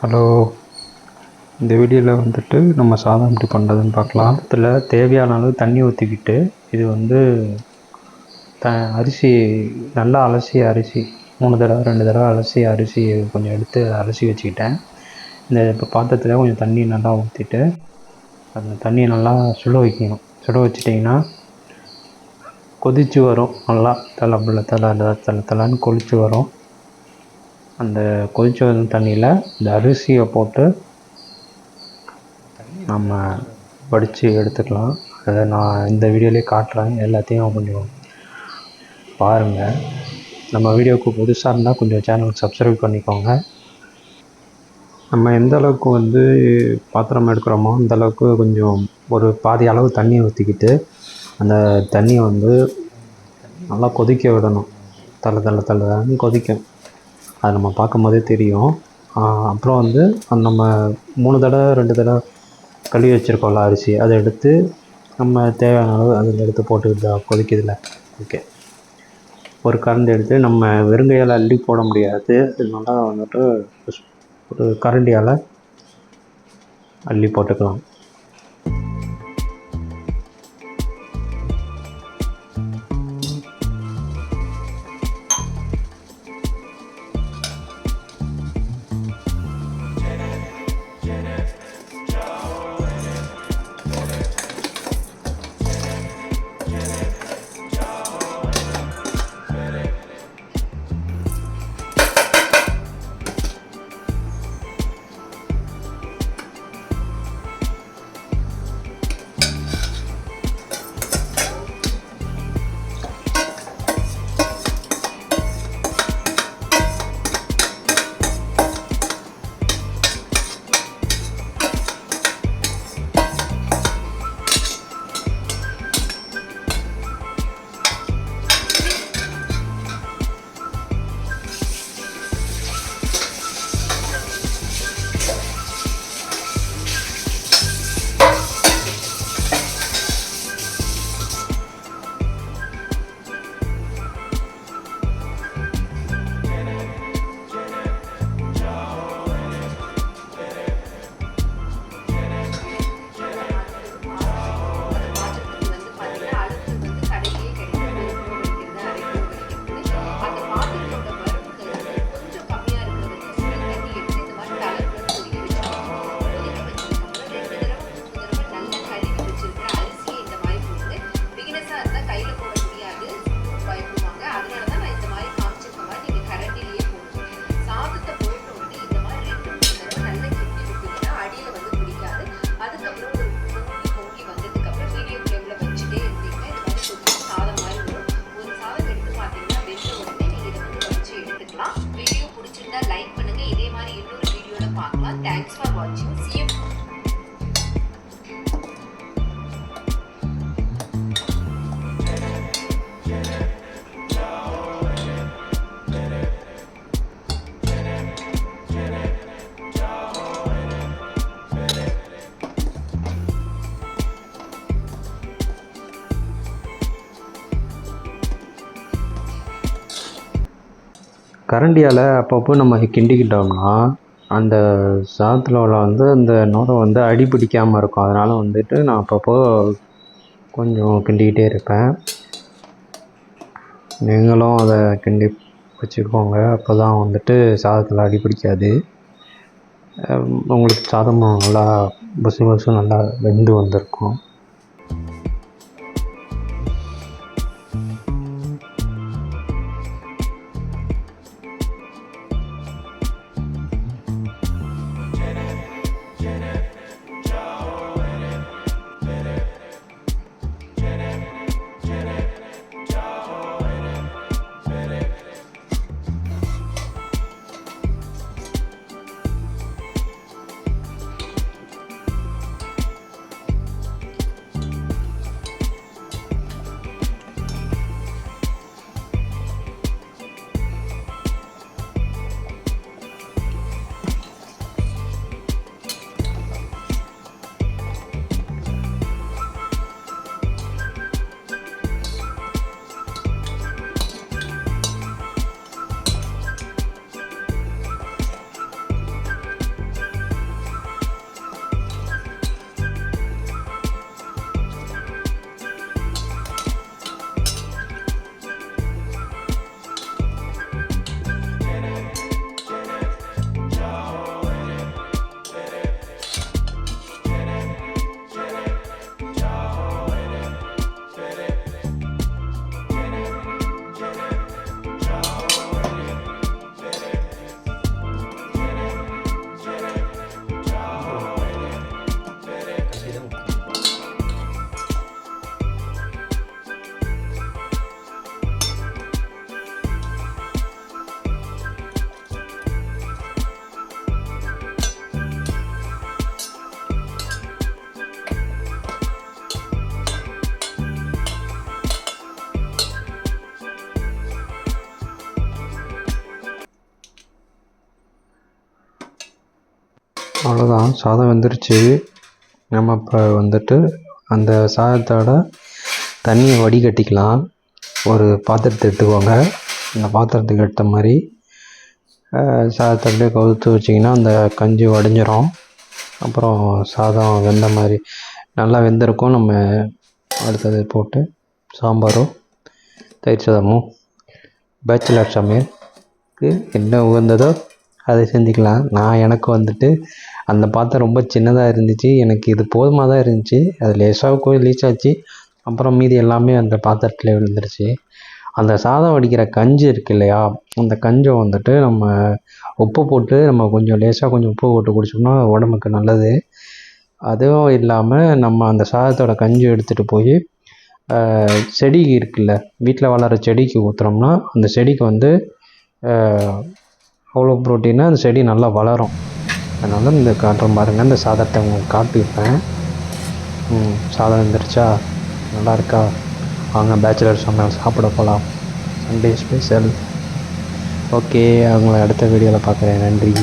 Hello. இந்த வீடியோவில் வந்துட்டு நம்ம சாதம் எப்படி பண்ணுறதுன்னு பார்க்கலாம். இதில் தேவையான அளவு தண்ணி ஊற்றிக்கிட்டு இது வந்து அரிசி நல்லா அலசி அரிசி 3 தடவை 2 தடவை அலசி அரிசி கொஞ்சம் எடுத்து அலசி வச்சுக்கிட்டேன். இந்த இப்போ பாத்திரத்தில் கொஞ்சம் தண்ணி நல்லா ஊற்றிட்டு அந்த தண்ணியை நல்லா சுட வைக்கணும். சுட வச்சிட்டிங்கன்னா கொதித்து வரும். நல்லா தலன்னு கொதித்து வரும். அந்த கொதித்து வந்த தண்ணியில் இந்த அரிசியை போட்டு நம்ம வடித்து எடுத்துக்கலாம். அதை நான் இந்த வீடியோலேயே காட்டுறேன். எல்லாத்தையும் கொஞ்சம் பாருங்கள். நம்ம வீடியோவுக்கு புதுசாக இருந்தால் கொஞ்சம் சேனலுக்கு சப்ஸ்கிரைப் பண்ணிக்கோங்க. நம்ம எந்த அளவுக்கு வந்து பாத்திரம் எடுக்கிறோமோ அந்தளவுக்கு கொஞ்சம் ஒரு பாதி அளவு தண்ணி ஊற்றிக்கிட்டு அந்த தண்ணியை வந்து நல்லா கொதிக்க விடணும். தள்ளன்னு கொதிக்கும். அது நம்ம பார்க்கும்போதே தெரியும். அப்புறம் வந்து நம்ம 3 தடவை 2 தடவை கழுவி வச்சுருக்கோம்ல அரிசி, அதை எடுத்து நம்ம தேவையான அளவு அதில் எடுத்து போட்டுக்கிட்டு கொதிக்குதுல. ஓகே, ஒரு கரண்டி எடுத்து நம்ம வெறுங்கையால் அள்ளி போட முடியாது. அதனால வந்துட்டு ஒரு கரண்டியால் அள்ளி போட்டுக்கலாம். Thanks for watching. See you. கரண்டியால் அப்பப்போ நம்ம கிண்டிக்கிட்டோம்னா அந்த சாதத்தில் வந்து அந்த நுரை வந்து அடி பிடிக்காமல் இருக்கும். அதனால் வந்துட்டு நான் அப்பப்போ கொஞ்சம் கிண்டிக்கிட்டே இருப்பேன். நீங்களும் அதை கிண்டி வச்சுக்கோங்க. அப்போ தான் வந்துட்டு சாதத்தில் அடி பிடிக்காது. உங்களுக்கு சாதமும் நல்லா புசு நல்லா வெந்து வந்திருக்கும். அவ்வளோதான், சாதம் வெந்துருச்சு. நம்ம இப்போ வந்துட்டு அந்த சாதத்தோட தண்ணியை வடிகட்டிக்கலாம். ஒரு பாத்திரத்தை எடுத்துக்கோங்க. அந்த பாத்திரத்துக்கு ஏற்ற மாதிரி சாதத்தை அப்படியே கவுத்து வச்சிங்கன்னா அந்த கஞ்சி வடிஞ்சிரும். அப்புறம் சாதம் வெந்த மாதிரி நல்லா வெந்திருக்கும். நம்ம அடுத்தது போட்டு சாம்பாரோ தயிர் சாதமோ பேச்சுலர் சமையலுக்கு என்ன உகந்ததோ அதை செஞ்சுக்கலாம். எனக்கு வந்துட்டு அந்த பாத்திரம் ரொம்ப சின்னதாக இருந்துச்சு, எனக்கு இது போதுமாக தான் இருந்துச்சு. அது லேசாக லீச் ஆச்சு. அப்புறம் மீதி எல்லாமே அந்த பாத்திரத்தில் விழுந்துருச்சு. அந்த சாதம் வடிக்கிற கஞ்சி இருக்கு இல்லையா, அந்த கஞ்சை வந்துட்டு நம்ம உப்பு போட்டு நம்ம கொஞ்சம் லேசாக கொஞ்சம் உப்பு போட்டு குடிச்சோம்னா உடம்புக்கு நல்லது. அதுவும் இல்லாமல் நம்ம அந்த சாதத்தோட கஞ்சி எடுத்துகிட்டு போய் செடி இருக்குல்ல, வீட்டில் வளர்கிற செடிக்கு ஊற்றுறோம்னா அந்த செடிக்கு வந்து அவ்வளோ ப்ரோட்டீனாக அந்த செடி நல்லா வளரும். அதனால் இந்த காட்டுறேன் பாருங்கள், இந்த சாதத்தை உங்களுக்கு காட்டியிருப்பேன். சாதம் வந்துருச்சா, நல்லா இருக்கா? வாங்க பேச்சுலர் சமையல் சாப்பிட போகலாம். Sunday special. ஓகே, அவங்கள அடுத்த வீடியோவில் பார்க்குறேன். நன்றி.